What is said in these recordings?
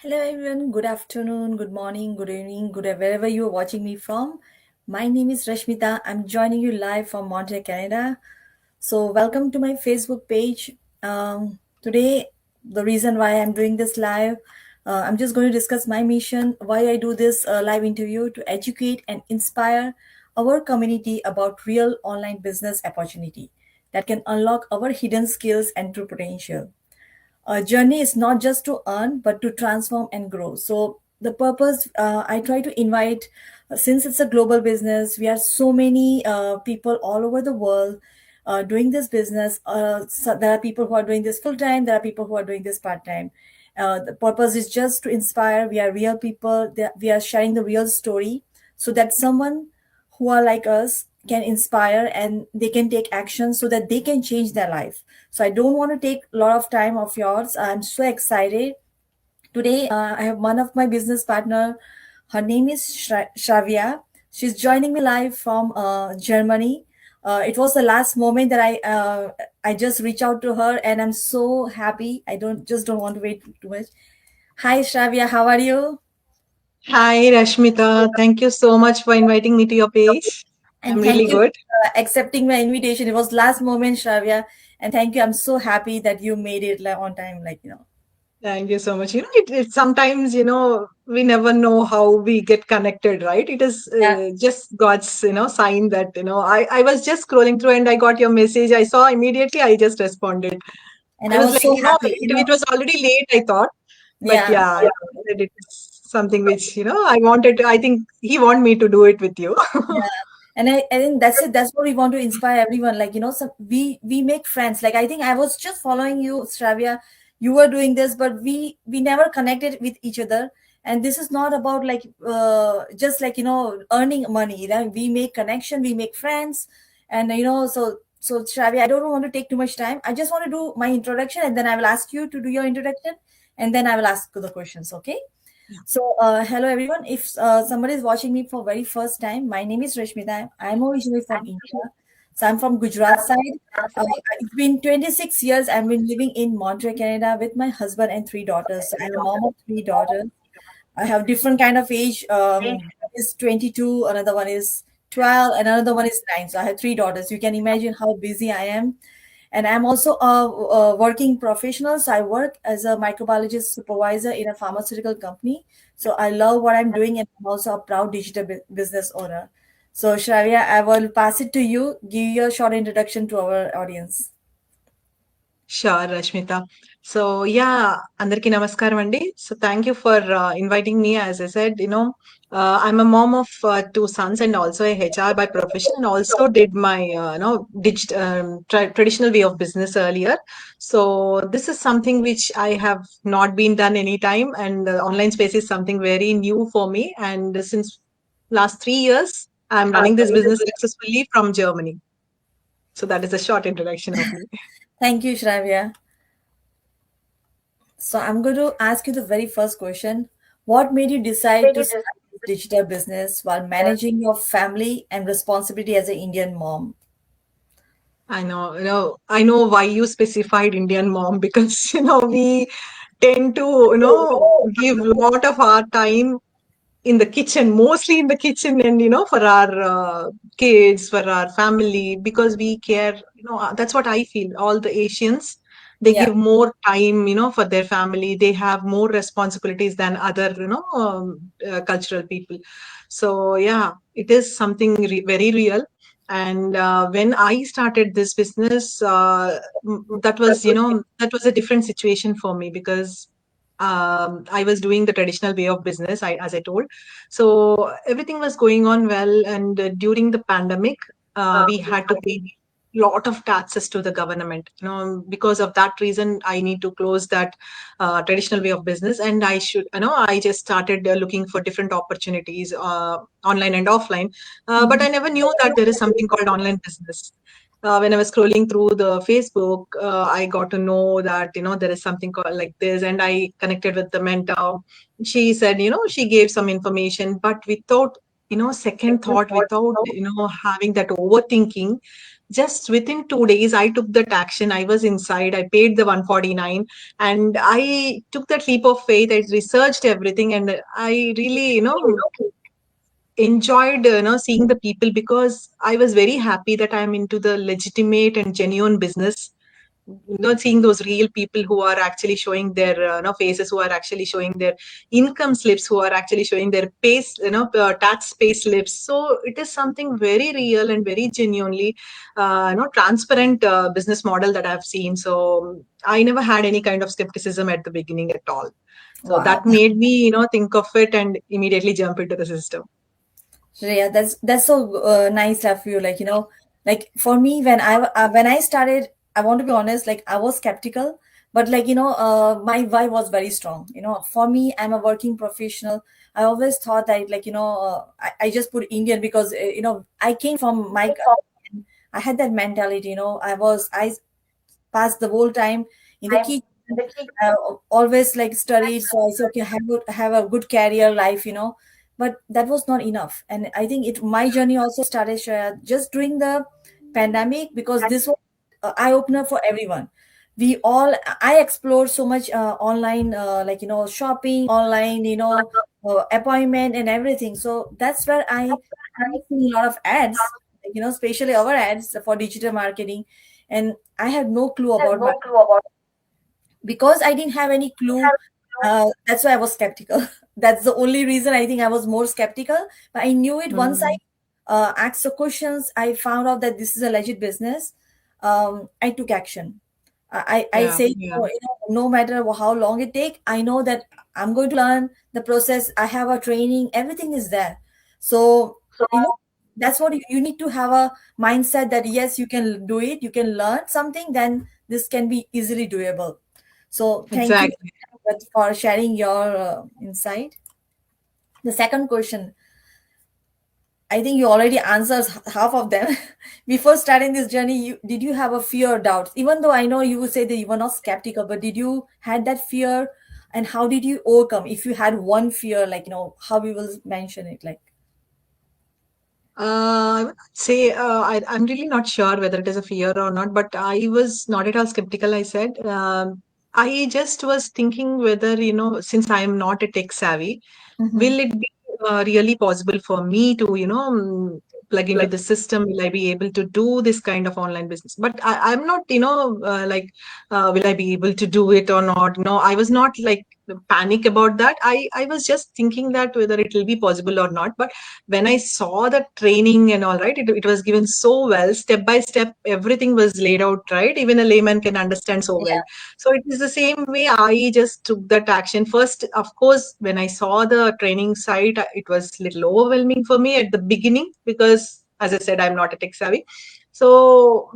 Hello everyone, good afternoon, good morning, good evening, wherever you are watching me from. My name is Rashmita. I'm joining you live from Montreal, Canada. So welcome to my Facebook page. Today, the reason why I'm doing this live, I'm just going to discuss my mission, why I do this live interview to educate and inspire our community about real online business opportunity that can unlock our hidden skills and true potential. A journey is not just to earn but to transform and grow. So the purpose, I try to invite, since it's a global business, we are so many people all over the world doing this business. So there are people who are doing this full time, there are people who are doing this part time. The purpose is just to inspire. We are real people, we are sharing the real story so that someone who are like us can inspire and they can take action so that they can change their life. So I don't want to take a lot of time of yours. I'm so excited. Today, I have one of my business partner. Her name is Shravya. She's joining me live from Germany. It was the last moment that I just reached out to her, and I'm so happy. I don't want to wait too much. Hi, Shravya. How are you? Hi, Rashmita. Thank you so much for inviting me to your page. I'm And thank really you good. accepting my invitation. It was last moment, Shravya, and thank you. I'm so happy that you made it like, on time. Thank you so much. It sometimes, we never know how we get connected, right? It is Yeah. just God's, sign that, I was just scrolling through and I got your message. I saw immediately, I just responded. And I I was was like, so happy. it was already late, I thought. But Yeah. yeah, that it is something which, I think he want me to do it with you. Yeah. And I think that's it. That's what we want to inspire everyone. We make friends. Like I think I was just following you, Stravia. You were doing this, but we never connected with each other. And this is not about just earning money. Right? We make connection, we make friends, and so Stravia, I don't want to take too much time. I just want to do my introduction, and then I will ask you to do your introduction, and then I will ask you the questions. Okay? So, hello everyone. If somebody is watching me for very first time, my name is Rashmita. I'm originally from India. So I'm from Gujarat side. It's been 26 years. I've been living in Montreal, Canada with my husband and three daughters. So I'm a mom of three daughters. I have different kind of age. One is 22, another one is 12, and another one is 9. So I have three daughters. You can imagine how busy I am. And I'm also a working professional. So I work as a microbiologist supervisor in a pharmaceutical company. So I love what I'm doing, and I'm also a proud digital business owner. So Shravya, I will pass it to you. Give your short introduction to our audience. Sure, Rashmita. So yeah, అందరికీ నమస్కారం అండి. So thank you for inviting me. As I said, I'm a mom of two sons and also a HR by profession, and also did my traditional way of business earlier. So this is something which I have not been done any time, and the online space is something very new for me. And since last 3 years, I'm running this business successfully from Germany. So that is a short introduction of me. Thank you, Shravya. So I'm going to ask you the very first question. What made you decide to start this digital business while managing your family and responsibility as an Indian mom? I know why you specified Indian mom because, we tend to, give a lot of our time in the kitchen, mostly in the kitchen and, for our kids, for our family, because we care, that's what I feel. All the Asians, they Yeah. give more time, for their family. They have more responsibilities than other, cultural people. So, yeah, it is something very real. And when I started this business, that was a different situation for me because I was doing the traditional way of business, as I told. So everything was going on well, and during the pandemic, we had to pay lot of taxes to the government. Because of that reason, I need to close that traditional way of business, and I just started looking for different opportunities, online and offline. But Mhm. I never knew that there is something called online business. When I was scrolling through the Facebook, I got to know that there is something called like this, and I connected with the mentor. She said, she gave some information, but without second thought, without having that overthinking, just within 2 days, I took that action. I was inside, I paid the 149, and I took that leap of faith. I researched everything, and I really, enjoyed seeing the people, because I was very happy that I'm into the legitimate and genuine business, not seeing those real people who are actually showing their faces, who are actually showing their income slips, who are actually showing their tax pay slips. So it is something very real and very genuinely transparent business model that I've seen. So I never had any kind of skepticism at the beginning at all. So Wow. that made me think of it and immediately jump into the system. Yeah, that's so nice of you. Like, like for me, when I started, I want to be honest. Like, I was skeptical, but like, my why was very strong. For me, I'm a working professional. I always thought that, like, I just put Indian because I came from my. I had that mentality. I passed the whole time in the kitchen. I always like studied, so I said, okay, have a good career life, but that was not enough. And I think my journey also started just during the pandemic, because this was eye opener for everyone. I explored so much online, like shopping online, appointment and everything. So that's where I started seeing a lot of ads, like, especially our ads for digital marketing, and I had no clue about my, because I didn't have any clue. That's why I was skeptical. That's the only reason I think I was more skeptical. But I knew it once I Mm. asked the questions. I found out that this is a legit business. I took action. I Yeah, say, yeah. no matter how long it take, I know that I'm going to learn the process. I have a training. Everything is there. So that's what you need to have a mindset that yes, you can do it. You can learn something. Then this can be easily doable. So thank you Exactly. for sharing your insight. The second question, I think you already answered half of them. Before starting this journey, did you have a fear or doubts? Even though I know you would say that you were not skeptical, but did you had that fear, and how did you overcome? If you had one fear, like how we will mention it, like. I would say I'm really not sure whether it is a fear or not, but I was not at all skeptical. I said, I just was thinking whether, since I am not a tech savvy, Mm-hmm. will it be really possible for me to, plug into the system? Will I be able to do this kind of online business? But I'm not, will I be able to do it or not? No, I was not like panic about that. I was just thinking that whether it will be possible or not. But when I saw the training and all, right, it was given so well, step by step, everything was laid out, right? Even a layman can understand so well. Yeah. So it is the same way I just took that action. First, of course, when I saw the training site, it was a little overwhelming for me at the beginning because, as I said, I'm not a tech savvy. So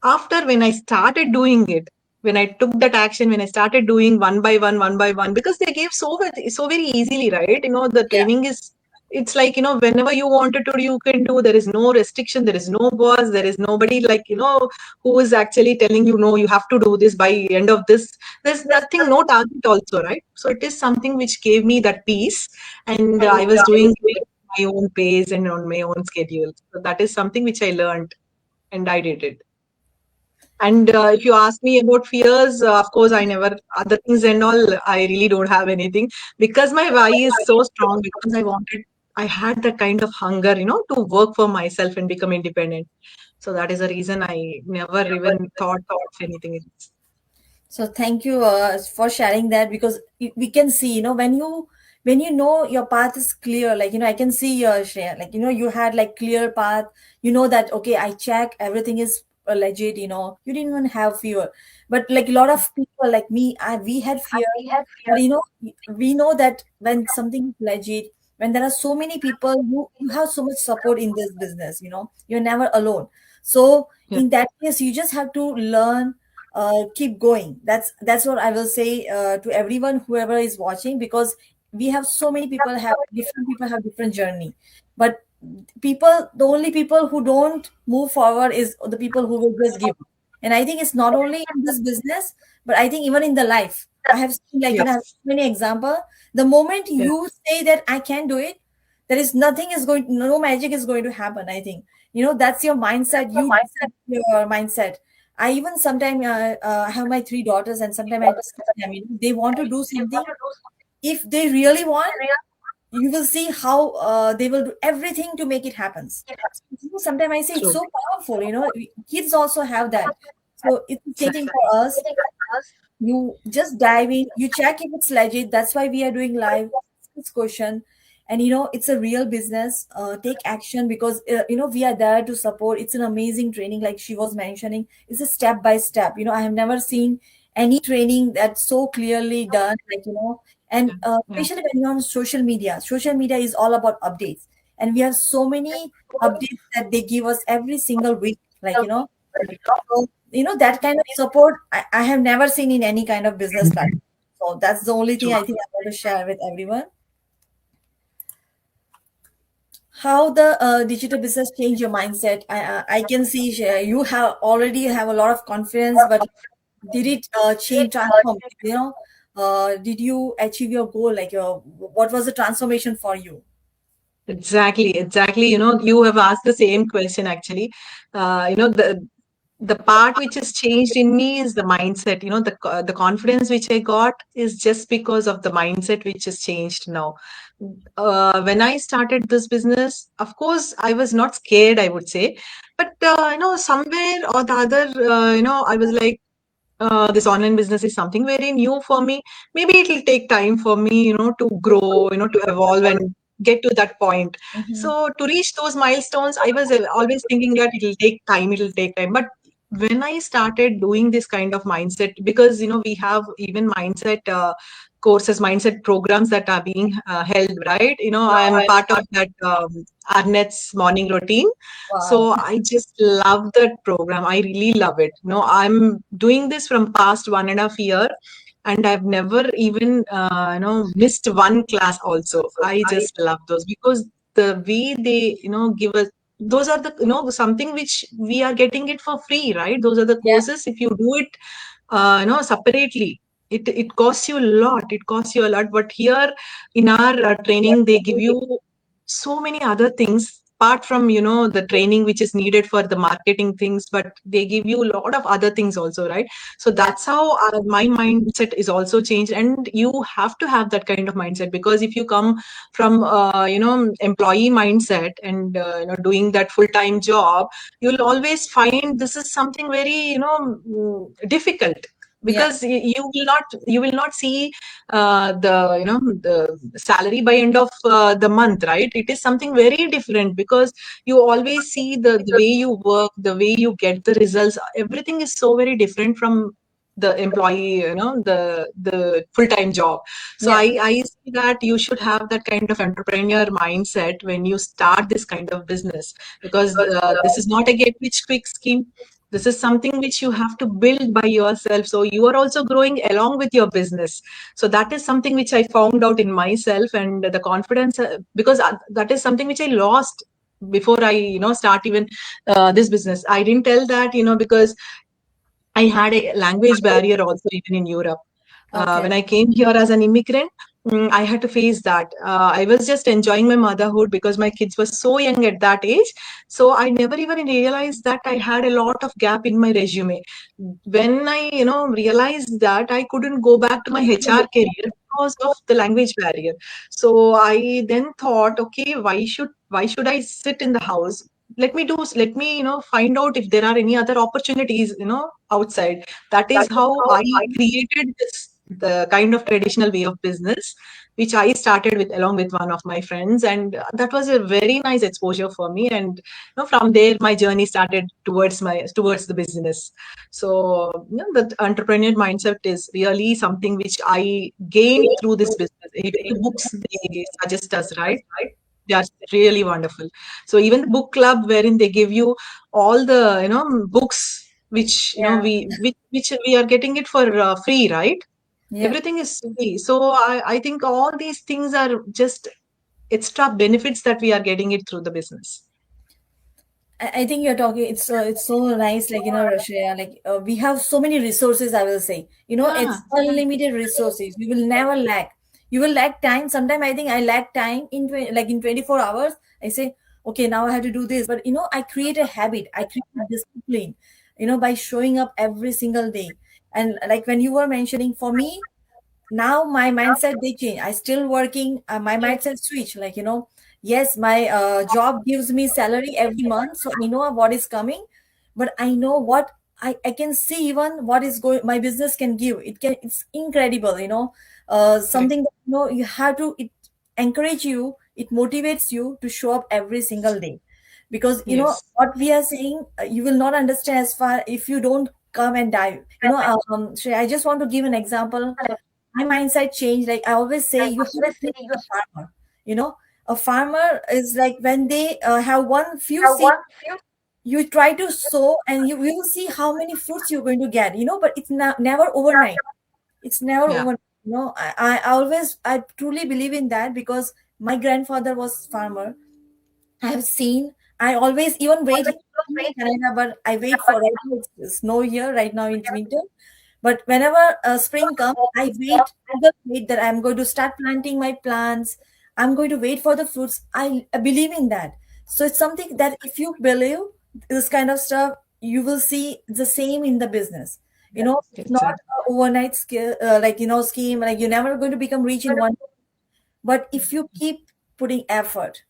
after when I started doing it, when I took that action, when I started doing one by one, because they gave so very easily, right? The Yeah. training is, it's like, whenever you wanted to, you can do. There is no restriction, there is no boss, there is nobody like, who is actually telling you, no, you have to do this by end of this. There's nothing, no target also, right? So it is something which gave me that peace, and I was doing it at my own pace and on my own schedule. So that is something which I learned, and I did it. And if you ask me about fears, of course, I never, other things and all, I really don't have anything, because my why is so strong, because I had that kind of hunger, to work for myself and become independent. So that is the reason I never even thought of anything else. So thank you for sharing that, because we can see, when you know your path is clear, like I can see your share, like you had like clear path. You know that okay, I check everything is legit. You didn't even have fear, but like a lot of people like me, we had fear. But we know that when something is legit, when there are so many people, you have so much support in this business. You're never alone. So Yeah. in that case, you just have to learn, keep going. That's what I will say to everyone, whoever is watching, because we have so many people have different journey. But the only people who don't move forward is the people who will just give up. And I think it's not only in this business, but I think even in the life, I have seen, like I have Yes. so many example. The moment Yeah. you say that I can do it, There is nothing is going, no magic is going to happen. I think, that's your mindset. You set your mindset. I even sometimes have my three daughters, and sometimes I just tell them, they want to do something. If they really want, you will see how they will do everything to make it happen. So, sometimes I say it's True. so powerful. Kids also have that. So it's the same thing for us. You just dive in, you check if it's legit. That's why we are doing live this question. And it's a real business. Take action, because we are there to support. It's an amazing training, like she was mentioning. It's a step by step. I have never seen any training that's so clearly done, like, and Yeah. Yeah. especially when you're on social media is all about updates, and we have so many updates that they give us every single week, like, so, that kind of support I have never seen in any kind of business platform. So that's the only thing True. I think I want to share with everyone. How the digital business change your mindset? I can see you have a lot of confidence, but did it change, transform? Did you achieve your goal? Like, what was the transformation for you? Exactly, exactly. You have asked the same question actually. The part which has changed in me is the mindset. The confidence which I got is just because of the mindset which has changed now. When I started this business, of course, I was not scared, I would say, but somewhere or the other, I was like, this online business is something very new for me. Maybe it will take time for me, to grow, to evolve and get to that point. Hmm. So to reach those milestones, I was always thinking that it'll take time, it'll take time. But when I started doing this kind of mindset, because we have even mindset courses, mindset programs that are being held, right? I am part of that Arnet's morning routine. Wow. So I just love that program. I really love it. I'm doing this from past 1.5 year, and I've never even missed one class. Also, I just love those because the way they give us, those are the something which we are getting it for free, right? Those are the Yeah. courses. If you do it separately, it costs you a lot. It costs you a lot. But here in our training, they give you so many other things apart from the training which is needed for the marketing things, but they give you a lot of other things also, right? So Yeah. that's how my mindset is also changed, and you have to have that kind of mindset, because if you come from employee mindset and doing that full time job, you'll always find this is something very difficult, Yeah. because you will not see the the salary by end of the month, right? It is something very different, because you always see the way you work, the way you get the results, everything is so very different from the employee, the full-time job. So Yeah. I see that you should have that kind of entrepreneur mindset when you start this kind of business, because this is not a get rich quick scheme. This is something which you have to build by yourself. So you are also growing along with your business. So that is something which I found out in myself, and the confidence, because that is something which I lost before I start even this business. I didn't tell that, because I had a language barrier also even in Europe. Okay. When I came here as an immigrant, I had to face that. I was just enjoying my motherhood because my kids were so young at that age. So I never even realized that I had a lot of gap in my resume. When I, realized that, I couldn't go back to my HR career because of the language barrier. So I then thought, okay, why should I sit in the house? Let me find out if there are any other opportunities outside. That is how I created the kind of traditional way of business, which I started with along with one of my friends, and that was a very nice exposure for me. And from there, my journey started towards the business. So the entrepreneurial mindset is really something which I gained through this business. Even the books they suggest us, right? They are really wonderful. So even the book club wherein they give you all the books which Yeah. which we are getting it for free, right? Yeah. Everything is free. So I think all these things are just extra benefits that we are getting it through the business. I think you're talking. It's so nice. Like, Russia. Like, we have so many resources. I will say. It's Yeah, yeah, unlimited resources. We will never lack. you will lack time. Sometimes I think I lack time in like in 24 hours. I say, okay, now I have to do this. But I create a habit, I create a discipline, by showing up every single day. And like when you were mentioning, for me, now my mindset they change. I still working, my mindset switch, like yes, my job gives me salary every month, so I know what is coming. But I know what I can see, even what is going my business can give. It's incredible, Correct. something that you have to, it encourage you, it motivates you to show up every single day. Because Yes. what we are saying, you will not understand as far if you don't come and dive. Shreya, I just want to give an example. My mindset changed. Like I always say, you have to think like a farmer. You know, a farmer is like when they have one few seeds, you try to sow, and you will see how many fruits you're going to get. But it's never overnight. It's never Yeah. overnight. I truly believe in that, because my grandfather was farmer. I have seen. I always even wait in Canada, but I wait for right now. It's snow here right now. It's winter, but whenever spring comes, I wait. Either wait that I'm going to start planting my plants. I'm going to wait for the fruits. I believe in that. So it's something that if you believe this kind of stuff, you will see the same in the business. It's not Exactly. a overnight skill, like scheme. Like you're never going to become rich in one. But if you keep putting effort,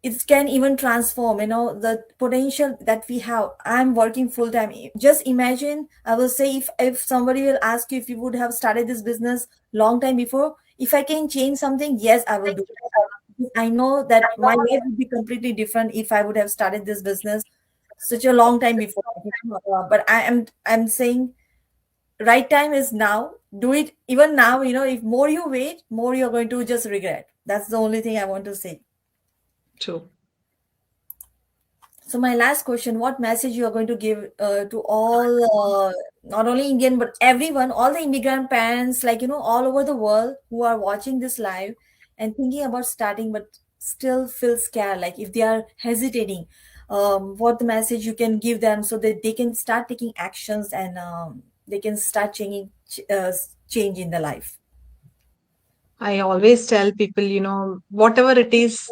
it can even transform, the potential that we have. I'm working full time. Just imagine, I will say, if somebody will ask you if you would have started this business long time before, if I can change something, yes, I will do it. I know that my life would be completely different if I would have started this business such a long time before. But I'm saying right time is now. Do it even now. If more you wait, more you're going to just regret. That's the only thing I want to say. True. So my last question: what message you are going to give to all, not only Indian but everyone, all the immigrant parents, like all over the world who are watching this live and thinking about starting but still feel scared, like if they are hesitating, what the message you can give them so that they can start taking actions, and they can start change in their life. I always tell people, whatever it is,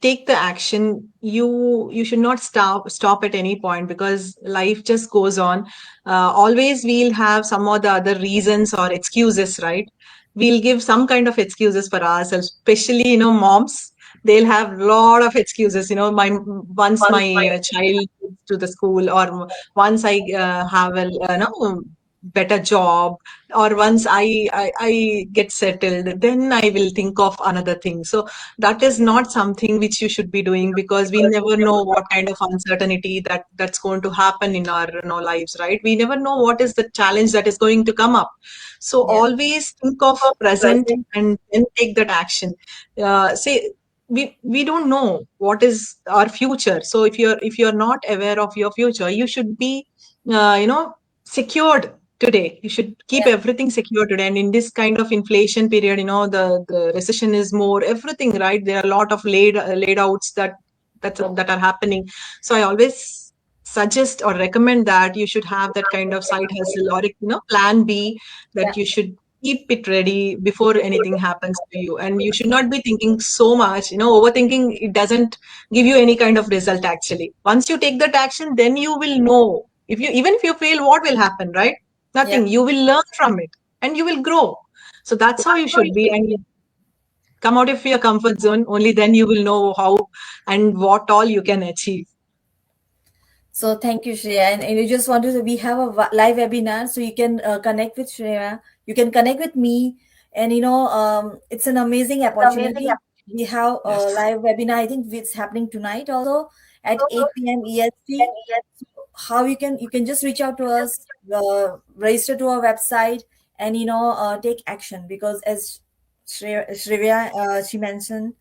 take the action. You should not stop at any point, because life just goes on. Always we'll have some or the other reasons or excuses, right? We'll give some kind of excuses for ourselves, especially moms. They'll have a lot of excuses. My once my child goes to the school, or once I have a better job, or once I get settled, then I will think of another thing. So that is not something which you should be doing, because we never know what kind of uncertainty that's going to happen in our lives, right? We never know what is the challenge that is going to come up. So Yeah. always think of present and then take that action. Say, we don't know what is our future. So if you're not aware of your future, you should be secured today. You should keep Yeah. everything secure today. And in this kind of inflation period, the recession is more everything, right? There are a lot of laid outs that are happening. So I always suggest or recommend that you should have that kind of side hustle, or plan B, that you should keep it ready before anything happens to you. And you should not be thinking so much. Overthinking, it doesn't give you any kind of result. Actually, once you take that action, then you will know, if you fail, what will happen, right? Yeah. Nothing. You will learn from it and you will grow. So that's how you should be. And come out of your comfort zone. Only then you will know how and what all you can achieve. So thank you, Shreya. And you just want to say we have a live webinar, so you can connect with Shreya. You can connect with me, and it's an amazing opportunity. We have a Yes. live webinar. I think it's happening tonight also at 8 p.m. EST. How you can just reach out to us, register to our website, and take action, because as Shrivya, she mentioned,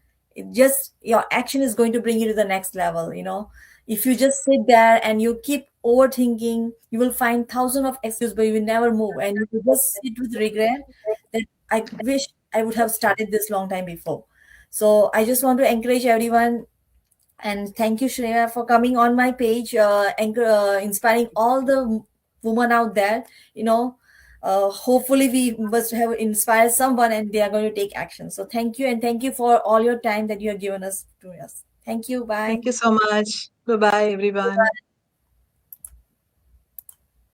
just your action is going to bring you to the next level. If you just sit there and you keep overthinking, you will find thousands of excuses, but you will never move, and you will just sit with regret that I wish I would have started this long time before. So I just want to encourage everyone, and thank you, Shreya, for coming on my page, and inspiring all the women out there. You know, hopefully we must have inspired someone and they are going to take action. So thank you, and thank you for all your time that you have given us to us. Thank you. Bye. Thank you so much. Bye bye, everyone.